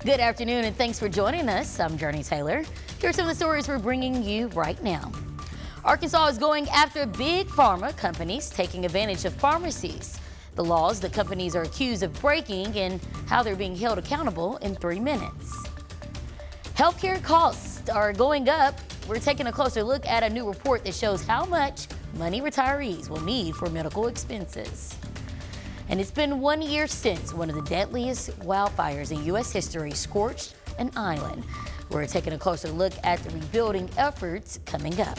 Good afternoon and thanks for joining us. I'm Jurnee Taylor. Here are some of the stories we're bringing you right now. Arkansas is going after big pharma companies taking advantage of pharmacies. The laws that companies are accused of breaking and how they're being held accountable in 3 minutes. Healthcare costs are going up. We're taking a closer look at a new report that shows how much money retirees will need for medical expenses. And it's been 1 year since one of the deadliest wildfires in U.S. history scorched an island. We're taking a closer look at the rebuilding efforts coming up.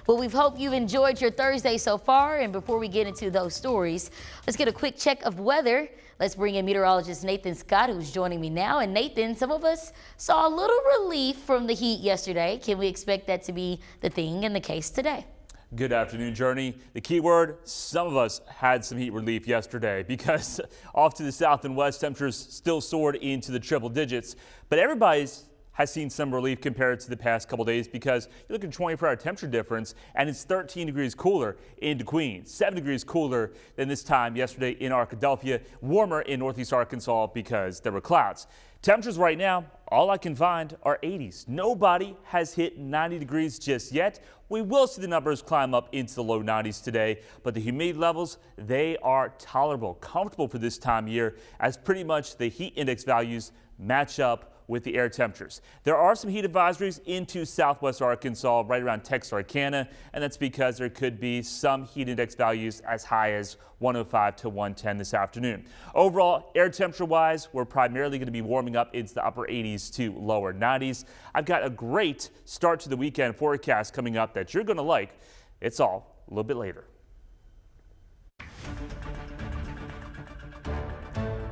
Well, we hope you've enjoyed your Thursday so far. And before we get into those stories, let's get a quick check of weather. Let's bring in meteorologist Nathan Scott, who's joining me now. And Nathan, some of us saw a little relief from the heat yesterday. Can we expect that to be the thing in the case today? Good afternoon, Jurnee. The key word, some of us had some heat relief yesterday because off to the south and west, temperatures still soared into the triple digits. But everybody's has seen some relief compared to the past couple days because you look at 24-hour temperature difference and it's 13 degrees cooler into Queens, 7 degrees cooler than this time yesterday in Arkadelphia, warmer in northeast Arkansas because there were clouds. Temperatures right now, all I can find are 80s. Nobody has hit 90 degrees just yet. We will see the numbers climb up into the low 90s today, but the humidity levels, they are tolerable, comfortable for this time of year as pretty much the heat index values match up with the air temperatures. There are some heat advisories into southwest Arkansas, right around Texarkana, and that's because there could be some heat index values as high as 105 to 110 this afternoon. Overall, air temperature-wise, we're primarily going to be warming up into the upper 80s to lower 90s. I've got a great start to the weekend forecast coming up that you're going to like. It's all a little bit later.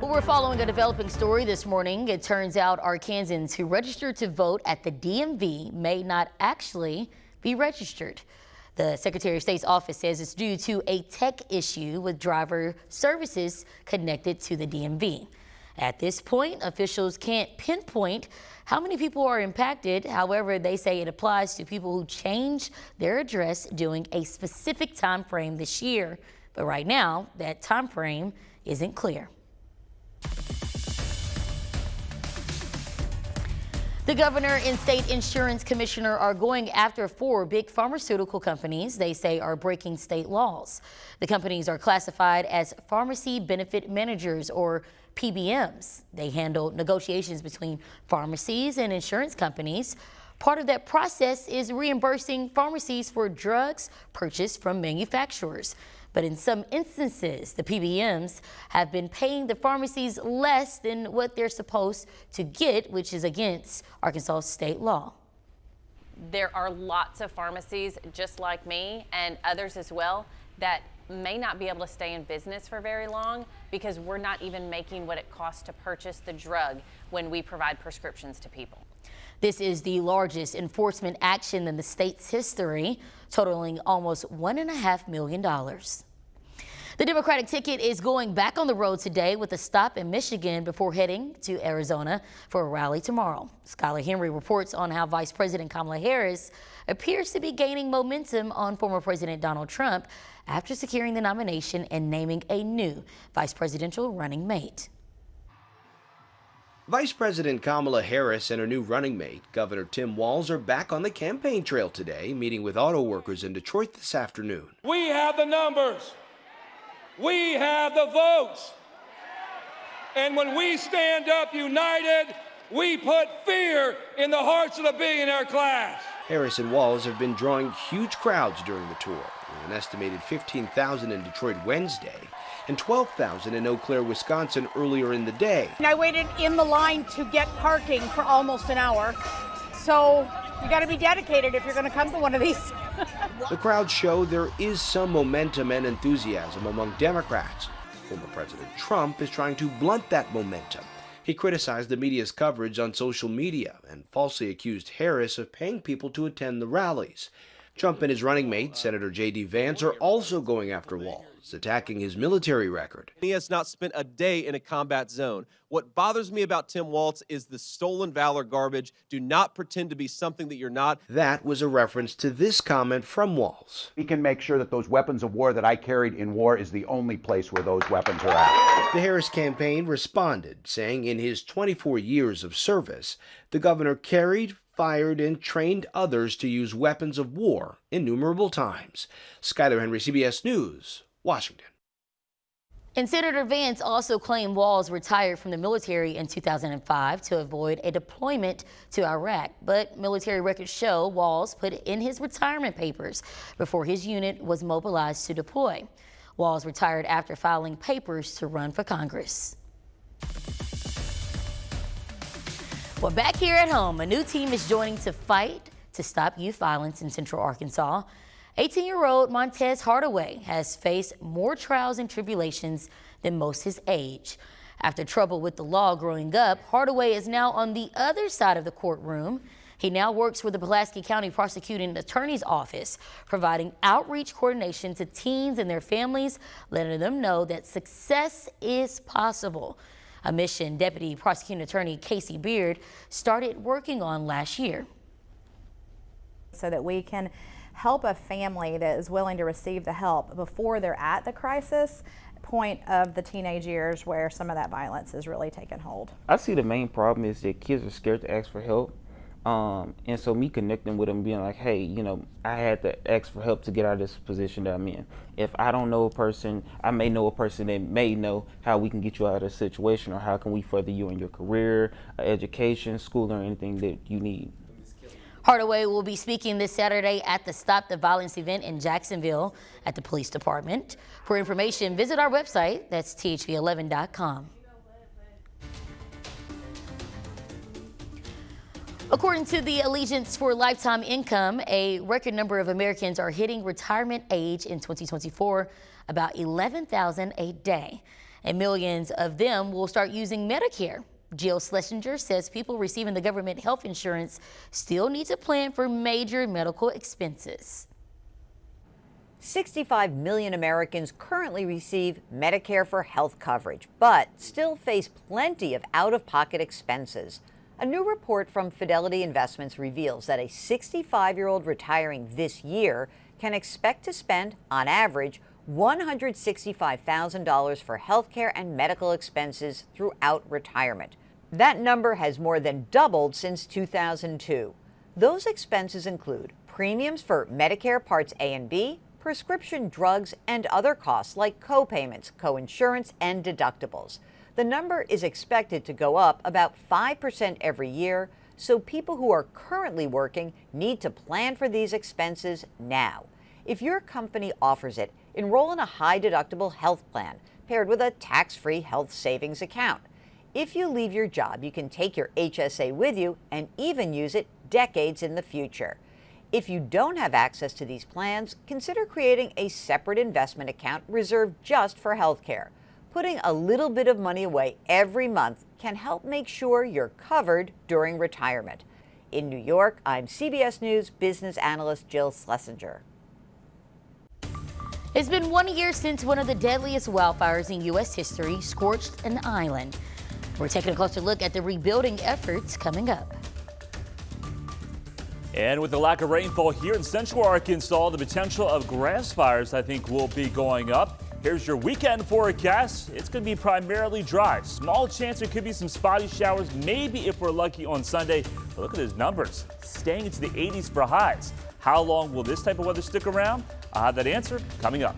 We're following a developing story this morning. It turns out Arkansans who registered to vote at the DMV may not actually be registered. The Secretary of State's office says it's due to a tech issue with driver services connected to the DMV. At this point, officials can't pinpoint how many people are impacted. However, they say it applies to people who change their address during a specific time frame this year. But right now, that time frame isn't clear. The governor and state insurance commissioner are going after 4 big pharmaceutical companies they say are breaking state laws. The companies are classified as pharmacy benefit managers, or PBMs. They handle negotiations between pharmacies and insurance companies. Part of that process is reimbursing pharmacies for drugs purchased from manufacturers. But in some instances, the PBMs have been paying the pharmacies less than what they're supposed to get, which is against Arkansas state law. There are lots of pharmacies just like me and others as well that may not be able to stay in business for very long because we're not even making what it costs to purchase the drug when we provide prescriptions to people. This is the largest enforcement action in the state's history, totaling almost $1.5 million. The Democratic ticket is going back on the road today with a stop in Michigan before heading to Arizona for a rally tomorrow. Skylar Henry reports on how Vice President Kamala Harris appears to be gaining momentum on former President Donald Trump after securing the nomination and naming a new vice presidential running mate. Vice President Kamala Harris and her new running mate, Governor Tim Walz, are back on the campaign trail today, meeting with auto workers in Detroit this afternoon. We have the numbers. We have the votes. And when we stand up united, we put fear in the hearts of the billionaire class. Harris and Walz have been drawing huge crowds during the tour, with an estimated 15,000 in Detroit Wednesday and 12,000 in Eau Claire, Wisconsin earlier in the day. I waited in the line to get parking for almost an hour, so you got to be dedicated if you're going to come to one of these. The crowds show there is some momentum and enthusiasm among Democrats. Former President Trump is trying to blunt that momentum. He criticized the media's coverage on social media and falsely accused Harris of paying people to attend the rallies. Trump and his running mate, Senator J.D. Vance, are also going after Walz. Walls, attacking his military record. He has not spent a day in a combat zone. What bothers me about Tim Walz is the stolen valor garbage. Do not pretend to be something that you're not. That was a reference to this comment from Walz. We can make sure that those weapons of war that I carried in war is the only place where those weapons are at. The Harris campaign responded, saying in his 24 years of service, the governor carried, fired, and trained others to use weapons of war innumerable times. Skyler Henry, CBS News, Washington. And Senator Vance also claimed Walz retired from the military in 2005 to avoid a deployment to Iraq. But military records show Walz put in his retirement papers before his unit was mobilized to deploy. Walz retired after filing papers to run for Congress. Well, back here at home, a new team is joining to fight to stop youth violence in Central Arkansas. 18-year-old Montez Hardaway has faced more trials and tribulations than most his age. After trouble with the law growing up, Hardaway is now on the other side of the courtroom. He now works for the Pulaski County Prosecuting Attorney's Office, providing outreach coordination to teens and their families, letting them know that success is possible. A mission Deputy Prosecuting Attorney Casey Beard started working on last year. So that we can help a family that is willing to receive the help before they're at the crisis point of the teenage years where some of that violence is really taking hold. I see the main problem is that kids are scared to ask for help. And so me connecting with them, being like, hey, you know, I had to ask for help to get out of this position that I'm in. If I don't know a person, I may know a person that may know how we can get you out of this situation, or how can we further you in your career, education, school, or anything that you need. Hardaway will be speaking this Saturday at the Stop the Violence event in Jacksonville at the police department. For information, visit our website. That's thv11.com. According to the Allegiance for Lifetime Income, a record number of Americans are hitting retirement age in 2024, about 11,000 a day. And millions of them will start using Medicare. Jill Schlesinger says people receiving the government health insurance still need to plan for major medical expenses. 65 million Americans currently receive Medicare for health coverage, but still face plenty of out-of-pocket expenses. A new report from Fidelity Investments reveals that a 65-year-old retiring this year can expect to spend, on average, $165,000 for health care and medical expenses throughout retirement. That number has more than doubled since 2002. Those expenses include premiums for Medicare Parts A and B, prescription drugs, and other costs like co-payments, co-insurance, and deductibles. The number is expected to go up about 5% every year, so people who are currently working need to plan for these expenses now. If your company offers it, enroll in a high-deductible health plan paired with a tax-free health savings account. If you leave your job, you can take your HSA with you and even use it decades in the future. If you don't have access to these plans, consider creating a separate investment account reserved just for health care. Putting a little bit of money away every month can help make sure you're covered during retirement. In New York, I'm CBS News business analyst Jill Schlesinger. It's been 1 year since one of the deadliest wildfires in U.S. history scorched an island. We're taking a closer look at the rebuilding efforts coming up. And with the lack of rainfall here in Central Arkansas, the potential of grass fires, I think, will be going up. Here's your weekend forecast. It's going to be primarily dry. Small chance there could be some spotty showers, maybe if we're lucky on Sunday. But look at those numbers, staying into the 80s for highs. How long will this type of weather stick around? I'll have that answer coming up.